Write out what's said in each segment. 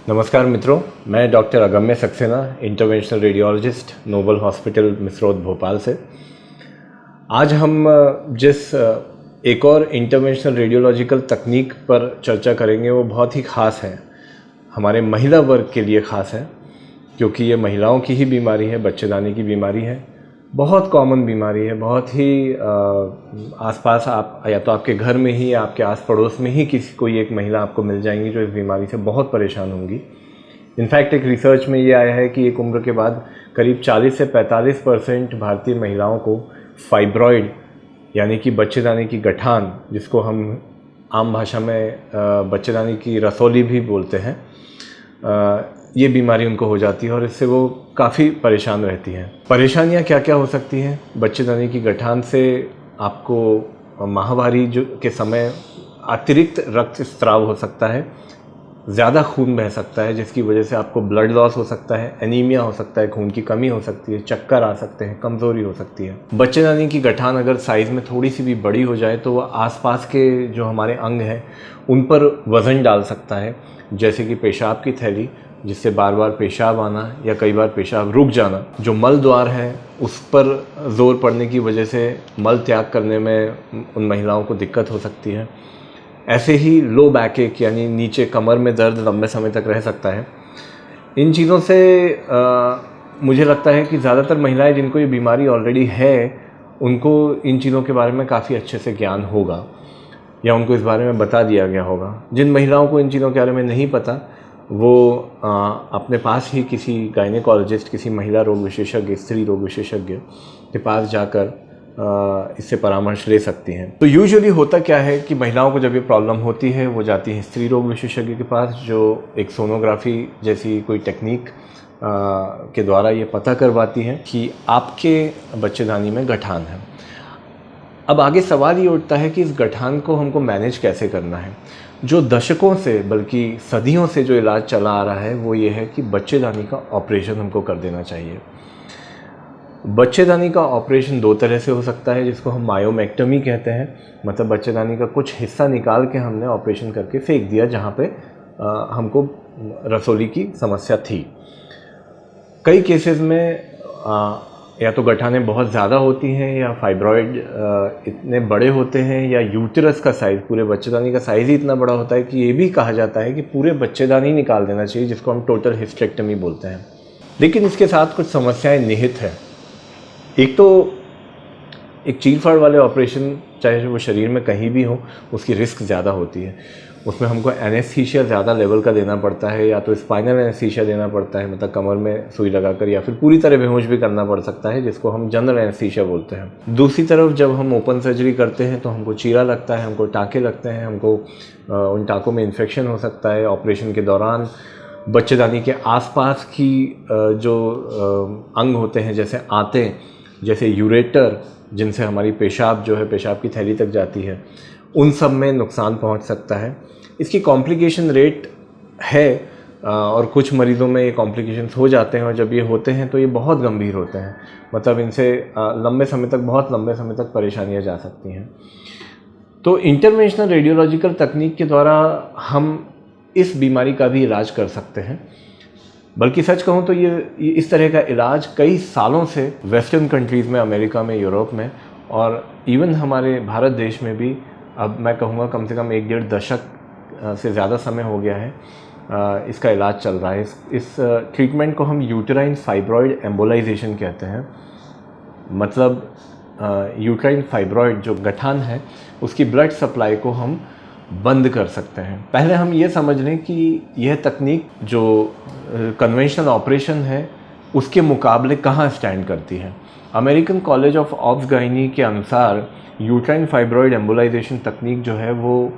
नमस्कार मित्रों, मैं doctor Agamya Saxena, interventional radiologist, Noble hospital Misrod Bhopal से। आज हम जिस एक और इंटरवेंशनल रेडियोलॉजिकल तकनीक पर चर्चा करेंगे वो बहुत ही ख़ास है, हमारे महिला वर्ग के लिए ख़ास है, क्योंकि ये महिलाओं की ही बीमारी है, बच्चेदानी की बीमारी है। बहुत कॉमन बीमारी है, बहुत ही आसपास आप या तो आपके घर में ही या आपके आस पड़ोस में ही किसी कोई एक महिला आपको मिल जाएंगी जो इस बीमारी से बहुत परेशान होंगी। इनफैक्ट एक रिसर्च में ये आया है कि एक उम्र के बाद करीब 40 से 45% भारतीय महिलाओं को फाइब्रॉइड यानी कि बच्चेदानी की गठान, जिसको हम आम भाषा में बच्चेदानी की रसौली भी बोलते हैं, ये बीमारी उनको हो जाती है और इससे वो काफ़ी परेशान रहती हैं। परेशानियाँ क्या क्या हो सकती हैं? बच्चेदानी की गठान से आपको माहवारी के समय अतिरिक्त रक्तस्राव हो सकता है, ज़्यादा खून बह सकता है, जिसकी वजह से आपको ब्लड लॉस हो सकता है, एनीमिया हो सकता है, खून की कमी हो सकती है, चक्कर आ सकते हैं, कमज़ोरी हो सकती है। बच्चेदानी की गठान अगर साइज़ में थोड़ी सी भी बड़ी हो जाए तो वह आसपास के जो हमारे अंग हैं उन पर वज़न डाल सकता है, जैसे कि पेशाब की थैली, जिससे बार बार पेशाब आना या कई बार पेशाब रुक जाना। जो मल द्वार है उस पर ज़ोर पड़ने की वजह से मल त्याग करने में उन महिलाओं को दिक्कत हो सकती है। ऐसे ही लो बैक एक यानी नीचे कमर में दर्द लंबे समय तक रह सकता है। इन चीज़ों से मुझे लगता है कि ज़्यादातर महिलाएं जिनको ये बीमारी ऑलरेडी है उनको इन चीज़ों के बारे में काफ़ी अच्छे से ज्ञान होगा या उनको इस बारे में बता दिया गया होगा। जिन महिलाओं को इन चीज़ों के बारे में नहीं पता वो अपने पास ही किसी गायनेकोलॉजिस्ट, किसी महिला रोग विशेषज्ञ, स्त्री रोग विशेषज्ञ के पास जाकर इससे परामर्श ले सकती हैं। तो यूजुअली होता क्या है कि महिलाओं को जब ये प्रॉब्लम होती है वो जाती हैं स्त्री रोग विशेषज्ञ के पास, जो एक सोनोग्राफी जैसी कोई टेक्निक के द्वारा ये पता करवाती हैं कि आपके बच्चेदानी में गठान है। अब आगे सवाल ये उठता है कि इस गठान को हमको मैनेज कैसे करना है। जो दशकों से बल्कि सदियों से जो इलाज चला आ रहा है वो ये है कि बच्चेदानी का ऑपरेशन हमको कर देना चाहिए। बच्चेदानी का ऑपरेशन दो तरह से हो सकता है, जिसको हम मायोमेक्टमी कहते हैं, मतलब बच्चेदानी का कुछ हिस्सा निकाल के हमने ऑपरेशन करके फेंक दिया जहाँ पे हमको रसौली की समस्या थी। कई केसेस में या तो गठानें बहुत ज़्यादा होती हैं या फाइब्रॉइड इतने बड़े होते हैं या यूटेरस का साइज़, पूरे बच्चेदानी का साइज़ ही इतना बड़ा होता है कि ये भी कहा जाता है कि पूरे बच्चेदानी निकाल देना चाहिए, जिसको हम टोटल हिस्टेक्टमी बोलते हैं। लेकिन इसके साथ कुछ समस्याएं निहित हैं। एक तो एक चीरफाड़ वाले ऑपरेशन, चाहे वो शरीर में कहीं भी हो, उसकी रिस्क ज़्यादा होती है। उसमें हमको एनेस्थीसिया ज़्यादा लेवल का देना पड़ता है, या तो स्पाइनल एनेस्थीसिया देना पड़ता है, मतलब कमर में सुई लगाकर, या फिर पूरी तरह बेहोश भी करना पड़ सकता है, जिसको हम जनरल एनेस्थीसिया बोलते हैं। दूसरी तरफ जब हम ओपन सर्जरी करते हैं तो हमको चीरा लगता है, हमको टाँके लगते हैं, हमको उन टाँकों में इन्फेक्शन हो सकता है। ऑपरेशन के दौरान बच्चेदानी के आसपास की जो अंग होते हैं, जैसे आंतें, जैसे यूरेटर, जिनसे हमारी पेशाब जो है पेशाब की थैली तक जाती है, उन सब में नुकसान पहुंच सकता है। इसकी कॉम्प्लिकेशन रेट है और कुछ मरीज़ों में ये कॉम्प्लिकेशंस हो जाते हैं, और जब ये होते हैं तो ये बहुत गंभीर होते हैं, मतलब इनसे लंबे समय तक, बहुत लंबे समय तक परेशानियां जा सकती हैं। तो इंटरवेंशनल रेडियोलॉजिकल तकनीक के द्वारा हम इस बीमारी का भी इलाज कर सकते हैं। बल्कि सच कहूँ तो ये इस तरह का इलाज कई सालों से वेस्टर्न कंट्रीज़ में, अमेरिका में, यूरोप में और इवन हमारे भारत देश में भी, अब मैं कहूँगा कम से कम 1-1.5 दशक से ज़्यादा समय हो गया है इसका इलाज चल रहा है। इस ट्रीटमेंट को हम यूटेराइन फाइब्रॉइड एम्बोलाइजेशन कहते हैं। मतलब यूटेराइन फाइब्रॉइड जो गठान है उसकी ब्लड सप्लाई को हम बंद कर सकते हैं। पहले हम ये समझ लें कि यह तकनीक जो कन्वेंशनल ऑपरेशन है उसके मुकाबले कहाँ स्टैंड करती है। अमेरिकन कॉलेज ऑफ ऑब्स-गायनी के अनुसार यूटेराइन फाइब्रॉइड एम्बोलाइजेशन तकनीक जो है वो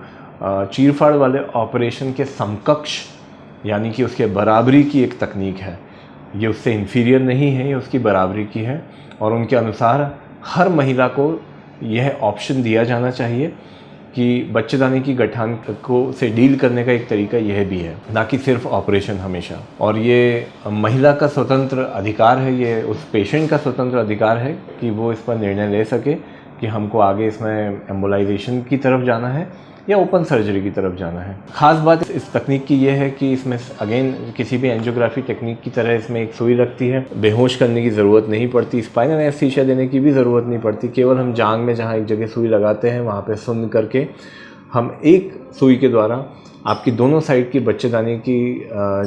चीरफाड़ वाले ऑपरेशन के समकक्ष यानी कि उसके बराबरी की एक तकनीक है। ये उससे इन्फीरियर नहीं है, ये उसकी बराबरी की है। और उनके अनुसार हर महिला को यह ऑप्शन दिया जाना चाहिए कि बच्चेदानी की गठान को से डील करने का एक तरीका यह भी है, ना कि सिर्फ ऑपरेशन हमेशा। और ये महिला का स्वतंत्र अधिकार है, ये उस पेशेंट का स्वतंत्र अधिकार है कि वो इस पर निर्णय ले सके कि हमको आगे इसमें एम्बोलाइजेशन की तरफ जाना है या ओपन सर्जरी की तरफ जाना है। ख़ास बात इस तकनीक की ये है कि इसमें अगेन किसी भी एंजियोग्राफी टेक्निक की तरह इसमें एक सुई लगती है, बेहोश करने की ज़रूरत नहीं पड़ती, स्पाइनल एनेस्थीसिया देने की भी ज़रूरत नहीं पड़ती। केवल हम जांघ में जहाँ एक जगह सुई लगाते हैं वहाँ पर सुन्न करके हम एक सुई के द्वारा आपकी दोनों साइड की बच्चेदानी की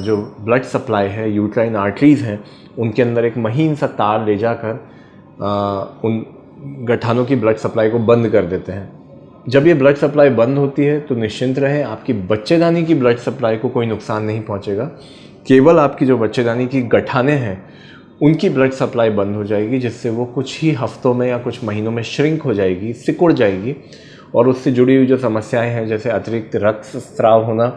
जो ब्लड सप्लाई है, यूट्राइन आर्टरीज़ हैं, उनके अंदर एक महीन सा तार ले जाकर उन गठानों की ब्लड सप्लाई को बंद कर देते हैं। जब ये ब्लड सप्लाई बंद होती है तो निश्चिंत रहे, आपकी बच्चेदानी की ब्लड सप्लाई को कोई नुकसान नहीं पहुंचेगा। केवल आपकी जो बच्चेदानी की गठाने हैं उनकी ब्लड सप्लाई बंद हो जाएगी, जिससे वो कुछ ही हफ्तों में या कुछ महीनों में श्रिंक हो जाएगी, सिकुड़ जाएगी, और उससे जुड़ी हुई जो समस्याएं हैं जैसे अतिरिक्त रक्तस्राव होना,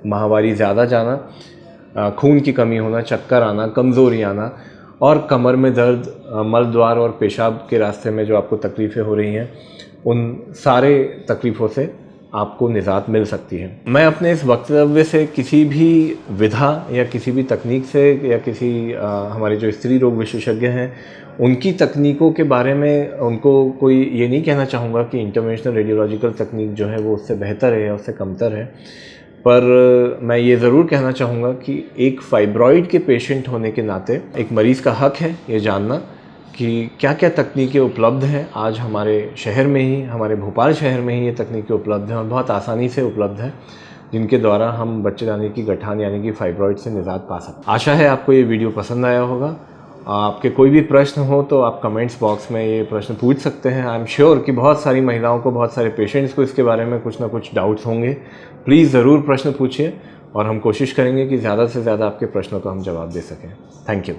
माहवारी ज़्यादा जाना, खून की कमी होना, चक्कर आना, कमज़ोरी आना और कमर में दर्द, मलद्वार और पेशाब के रास्ते में जो आपको तकलीफ़ें हो रही हैं, उन सारे तकलीफ़ों से आपको निजात मिल सकती है। मैं अपने इस वक्तव्य से किसी भी विधा या किसी भी तकनीक से या किसी हमारे जो स्त्री रोग विशेषज्ञ हैं उनकी तकनीकों के बारे में उनको कोई ये नहीं कहना चाहूँगा कि इंटरवेंशनल रेडियोलॉजिकल तकनीक जो है वो उससे बेहतर है या उससे कमतर है, पर मैं ये ज़रूर कहना चाहूँगा कि एक फाइब्रॉइड के पेशेंट होने के नाते एक मरीज़ का हक है ये जानना कि क्या क्या तकनीकें उपलब्ध हैं। आज हमारे शहर में ही, हमारे भोपाल शहर में ही ये तकनीकें उपलब्ध हैं और बहुत आसानी से उपलब्ध हैं, जिनके द्वारा हम बच्चेदानी की गठान यानी कि फाइब्रॉइड से निजात पा सकते हैं। आशा है आपको ये वीडियो पसंद आया होगा। आपके कोई भी प्रश्न हो तो आप कमेंट्स बॉक्स में ये प्रश्न पूछ सकते हैं। आई एम श्योर कि बहुत सारी महिलाओं को, बहुत सारे पेशेंट्स को इसके बारे में कुछ ना कुछ डाउट्स होंगे। प्लीज़ ज़रूर प्रश्न पूछिए और हम कोशिश करेंगे कि ज़्यादा से ज़्यादा आपके प्रश्नों का हम जवाब दे सकें। Thank you.